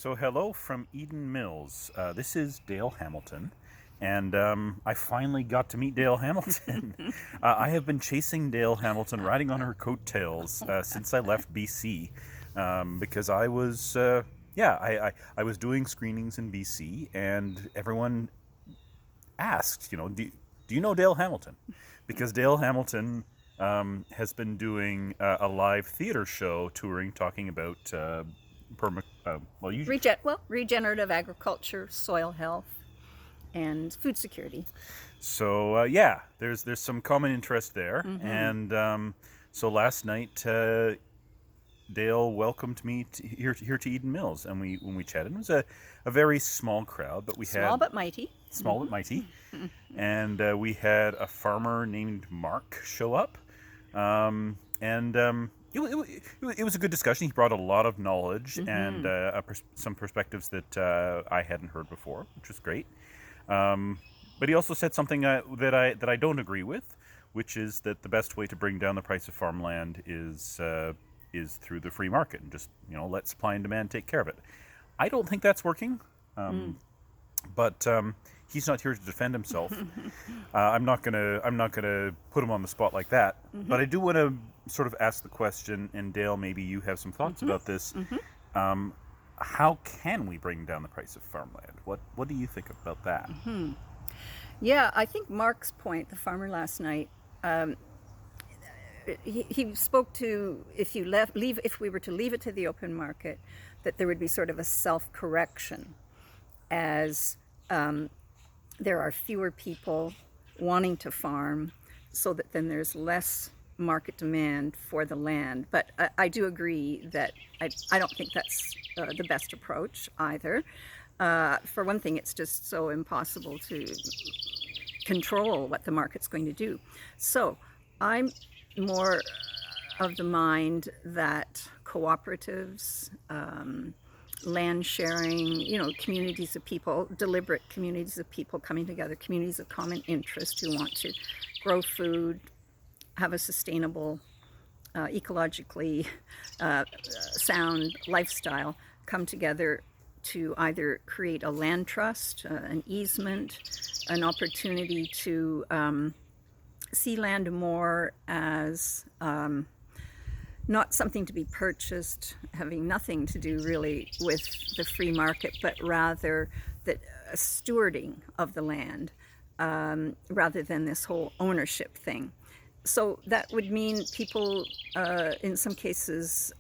So hello from Eden Mills. This is Dale Hamilton, and I finally got to meet Dale Hamilton. I have been chasing Dale Hamilton, riding on her coattails since I left BC, because I was, I was doing screenings in BC, and everyone asked, do you know Dale Hamilton? Because Dale Hamilton has been doing a live theater show touring, talking about regenerative agriculture, soil health, and food security. So there's some common interest there, and so last night Dale welcomed me here to Eden Mills, and when we chatted, it was a very small crowd, but we had small but mighty, and we had a farmer named Mark show up, and it was a good discussion. He brought a lot of knowledge and some perspectives that I hadn't heard before, which was great. But he also said something that I don't agree with, which is that the best way to bring down the price of farmland is through the free market, and just let supply and demand take care of it. I don't think that's working, but he's not here to defend himself. I'm not gonna put him on the spot like that. But I do want to sort of ask the question, and Dale, maybe you have some thoughts about this. How can we bring down the price of farmland? What do you think about that? Yeah, I think Mark's point, the farmer last night, he spoke to if we were to leave it to the open market, that there would be sort of a self-correction as there are fewer people wanting to farm, so that then there's less market demand for the land. But I do agree that I don't think that's the best approach either. For one thing, it's just so impossible to control what the market's going to do. So I'm more of the mind that cooperatives, land sharing, communities of people, deliberate communities of people coming together, communities of common interest who want to grow food, have a sustainable, ecologically sound lifestyle, come together to either create a land trust, an easement, an opportunity to see land more as not something to be purchased, having nothing to do really with the free market, but rather that a stewarding of the land, rather than this whole ownership thing. So that would mean people, in some cases,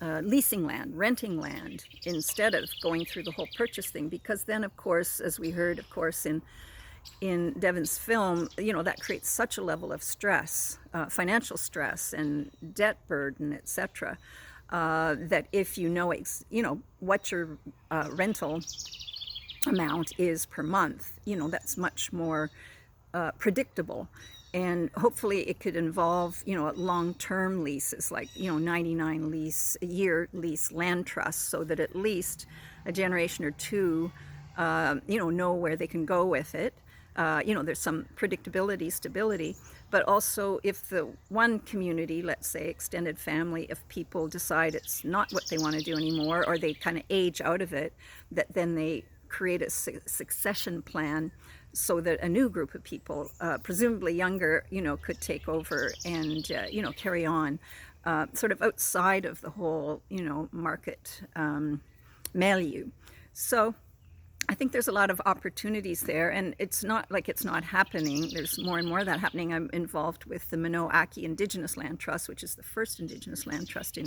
leasing land, renting land, instead of going through the whole purchase thing, because then, of course, as we heard, of course, in Devin's film, that creates such a level of stress, financial stress and debt burden, etc., that if what your rental amount is per month, that's much more predictable. And hopefully it could involve, long-term leases, like, 99-year lease land trusts, so that at least a generation or two, know where they can go with it. There's some predictability, stability, but also if the one community, let's say extended family, if people decide it's not what they want to do anymore, or they kind of age out of it, that then they create a succession plan so that a new group of people, presumably younger, could take over and, carry on, sort of outside of the whole, market milieu. So I think there's a lot of opportunities there, and it's not like it's not happening. There's more and more of that happening. I'm involved with the Minoaki Indigenous Land Trust, which is the first Indigenous land trust in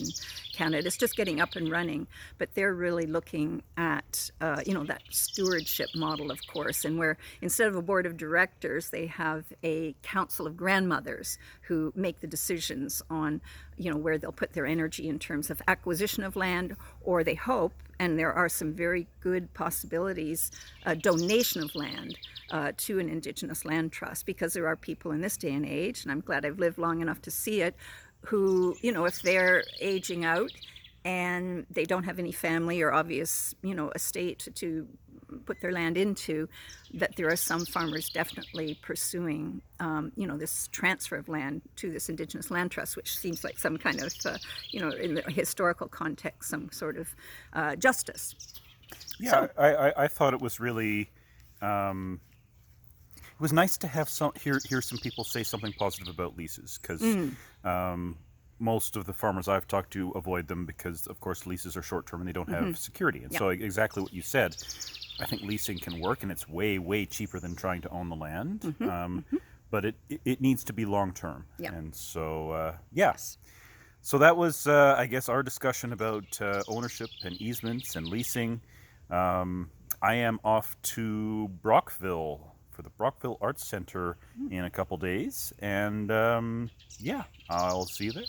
Canada. It's just getting up and running, but they're really looking at, that stewardship model, of course, and where instead of a board of directors, they have a council of grandmothers who make the decisions on, where they'll put their energy in terms of acquisition of land, or they hope, and there are some very good possibilities, donation of land to an Indigenous land trust, because there are people in this day and age, and I'm glad I've lived long enough to see it, who, if they're aging out and they don't have any family or obvious, estate to put their land into, that there are some farmers definitely pursuing, this transfer of land to this Indigenous Land Trust, which seems like some kind of, in the historical context, some sort of justice. Yeah, I thought it was really, it was nice to have hear some people say something positive about leases, because most of the farmers I've talked to avoid them because, of course, leases are short term and they don't have security. And so exactly what you said, I think leasing can work, and it's way, way cheaper than trying to own the land. But it needs to be long term. Yeah. And so, yes. So that was, I guess, our discussion about ownership and easements and leasing. I am off to Brockville for the Brockville Arts Center in a couple days. And yeah, I'll see you there.